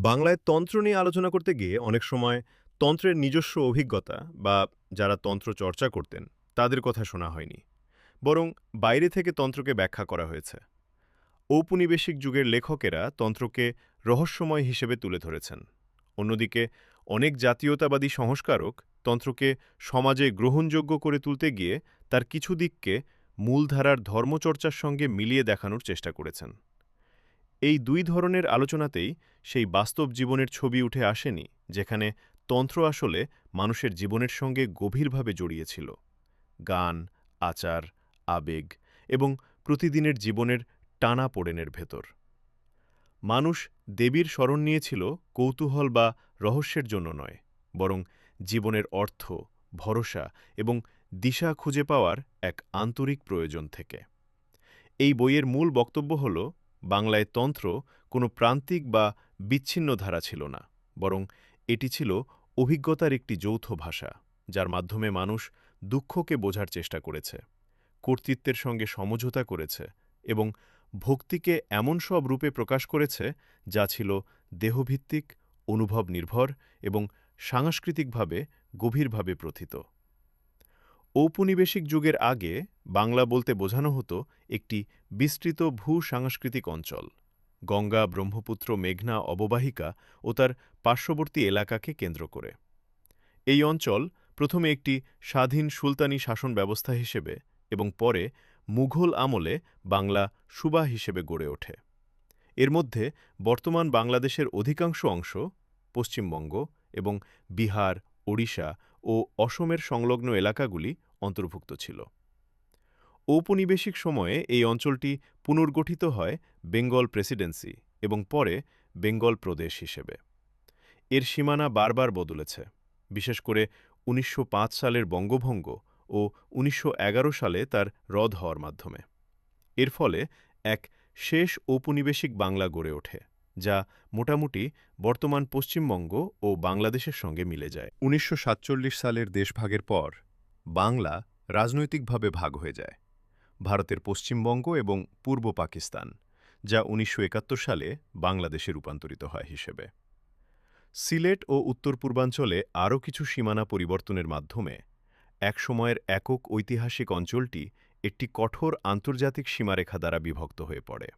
বাংলায় তন্ত্র নিয়ে আলোচনা করতে গিয়ে অনেক সময় তন্ত্রের নিজস্ব অভিজ্ঞতা বা যারা তন্ত্র চর্চা করতেন তাদের কথা শোনা হয়নি, বরং বাইরে থেকে তন্ত্রকে ব্যাখ্যা করা হয়েছে। ঔপনিবেশিক যুগের লেখকেরা তন্ত্রকে রহস্যময় হিসেবে তুলে ধরেছেন। অন্যদিকে অনেক জাতীয়তাবাদী সংস্কারক তন্ত্রকে সমাজে গ্রহণযোগ্য করে তুলতে গিয়ে তার কিছু দিককে মূলধারার ধর্মচর্চার সঙ্গে মিলিয়ে দেখানোর চেষ্টা করেছেন। এই দুই ধরনের আলোচনাতেই সেই বাস্তব জীবনের ছবি উঠে আসেনি, যেখানে তন্ত্র আসলে মানুষের জীবনের সঙ্গে গভীরভাবে জড়িয়েছিল। গান, আচার, আবেগ এবং প্রতিদিনের জীবনের টানাপোড়েনের ভেতর মানুষ দেবীর শরণ নিয়েছিল কৌতূহল বা রহস্যের জন্য নয়, বরং জীবনের অর্থ, ভরসা এবং দিশা খুঁজে পাওয়ার এক আন্তরিক প্রয়োজন থেকে। এই বইয়ের মূল বক্তব্য হল, বাংলায় তন্ত্র কোনো প্রান্তিক বা বিচ্ছিন্ন ধারা ছিল না, বরং এটি ছিল অভিজ্ঞতার একটি যৌথ ভাষা, যার মাধ্যমে মানুষ দুঃখকে বোঝার চেষ্টা করেছে, কর্তৃত্বের সঙ্গে সমঝোতা করেছে এবং ভক্তিকে এমন সব রূপে প্রকাশ করেছে যা ছিল দেহভিত্তিক, অনুভব নির্ভর এবং সাংস্কৃতিকভাবে গভীরভাবে প্রথিত। ঔপনিবেশিক যুগের আগে বাংলা বলতে বোঝানো হতো একটি বিস্তৃত ভূ-সাংস্কৃতিক অঞ্চল, গঙ্গা, ব্রহ্মপুত্র, মেঘনা অববাহিকা ও তার পার্শ্ববর্তী এলাকাকে কেন্দ্র করে। এই অঞ্চল প্রথমে একটি স্বাধীন সুলতানি শাসন ব্যবস্থা হিসেবে এবং পরে মুঘল আমলে বাংলা সুবা হিসেবে গড়ে ওঠে। এর মধ্যে বর্তমান বাংলাদেশের অধিকাংশ অংশ, পশ্চিমবঙ্গ এবং বিহার, ওড়িশা ও অসমের সংলগ্ন এলাকাগুলি অন্তর্ভুক্ত ছিল। ঔপনিবেশিক সময়ে এই অঞ্চলটি পুনর্গঠিত হয় বেঙ্গল প্রেসিডেন্সি এবং পরে বেঙ্গল প্রদেশ হিসেবে। এর সীমানা বারবার বদলেছে, বিশেষ করে ১৯০৫ সালের বঙ্গভঙ্গ ও ১৯১১ সালে তার রদ হওয়ার মাধ্যমে। এর ফলে এক শেষ ঔপনিবেশিক বাংলা গড়ে ওঠে, যা মোটামুটি বর্তমান পশ্চিমবঙ্গ ও বাংলাদেশের সঙ্গে মিলে যায়। ১৯৪৭ সালের দেশভাগের পর বাংলা রাজনৈতিকভাবে ভাগ হয়ে যায়। ভারতের পশ্চিমবঙ্গ এবং পূর্ব পাকিস্তান, যা ১৯৭১ সালে বাংলাদেশে রূপান্তরিত হয় হিসেবে। সিলেট ও উত্তর পূর্বাঞ্চলে আরও কিছু সীমানা পরিবর্তনের মাধ্যমে একসময়ের একক ঐতিহাসিক অঞ্চলটি একটি কঠোর আন্তর্জাতিক সীমারেখা দ্বারা বিভক্ত হয়ে পড়ে।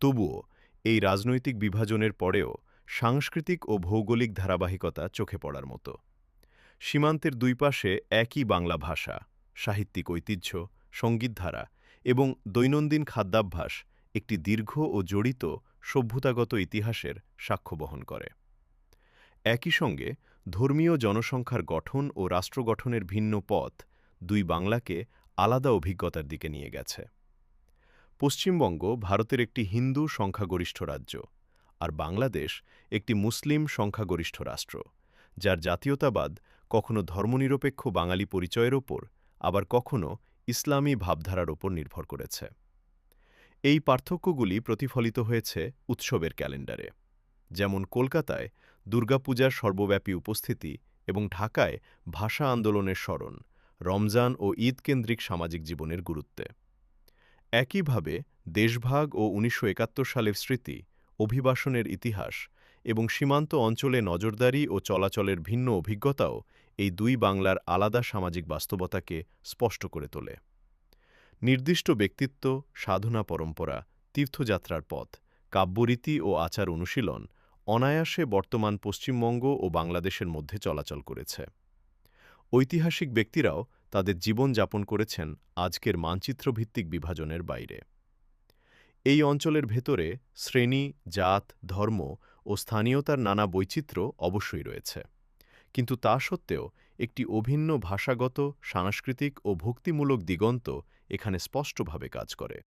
তবুও এই রাজনৈতিক বিভাজনের পরেও সাংস্কৃতিক ও ভৌগোলিক ধারাবাহিকতা চোখে পড়ার মতো। সীমান্তের দুই পাশে একই বাংলা ভাষা, সাহিত্যিক ঐতিহ্য, সঙ্গীতধারা এবং দৈনন্দিন খাদ্যাভ্যাস একটি দীর্ঘ ও জড়িত সভ্যতাগত ইতিহাসের সাক্ষ্য বহন করে। একই সঙ্গে ধর্মীয় জনসংখ্যার গঠন ও রাষ্ট্র গঠনের ভিন্ন পথ দুই বাংলাকে আলাদা অভিজ্ঞতার দিকে নিয়ে গেছে। পশ্চিমবঙ্গ ভারতের একটি হিন্দু সংখ্যাগরিষ্ঠ রাজ্য, আর বাংলাদেশ একটি মুসলিম সংখ্যাগরিষ্ঠ রাষ্ট্র, যার জাতীয়তাবাদ কখনো ধর্মনিরপেক্ষ বাঙালি পরিচয়ের ওপর, আবার কখনো ইসলামী ভাবধারার ওপর নির্ভর করেছে। এই পার্থক্যগুলি প্রতিফলিত হয়েছে উৎসবের ক্যালেন্ডারে, যেমন কলকাতায় দুর্গাপূজার সর্বব্যাপী উপস্থিতি এবং ঢাকায় ভাষা আন্দোলনের স্মরণ, রমজান ও ঈদ-কেন্দ্রিক সামাজিক জীবনের গুরুত্বে। একইভাবে দেশভাগ ও ১৯৭১ সালের স্মৃতি, অভিবাসনের ইতিহাস এবং সীমান্ত অঞ্চলে নজরদারি ও চলাচলের ভিন্ন অভিজ্ঞতাও এই দুই বাংলার আলাদা সামাজিক বাস্তবতাকে স্পষ্ট করে তোলে। নির্দিষ্ট ব্যক্তিত্ব, সাধনা পরম্পরা, তীর্থযাত্রার পথ, কাব্যরীতি ও আচার অনুশীলন অনায়াসে বর্তমান পশ্চিমবঙ্গ ও বাংলাদেশের মধ্যে চলাচল করেছে। ঐতিহাসিক ব্যক্তিরাও তাদের জীবন যাপন করেছেন আজকের মানচিত্রভিত্তিক বিভাজনের বাইরে। এই অঞ্চলের ভেতরে শ্রেণী, জাত, ধর্ম ও স্থানীয়তার নানা বৈচিত্র্য অবশ্যই রয়েছে, কিন্তু তা সত্ত্বেও একটি অভিন্ন ভাষাগত, সাংস্কৃতিক ও ভক্তিমূলক দিগন্ত এখানে স্পষ্টভাবে কাজ করে।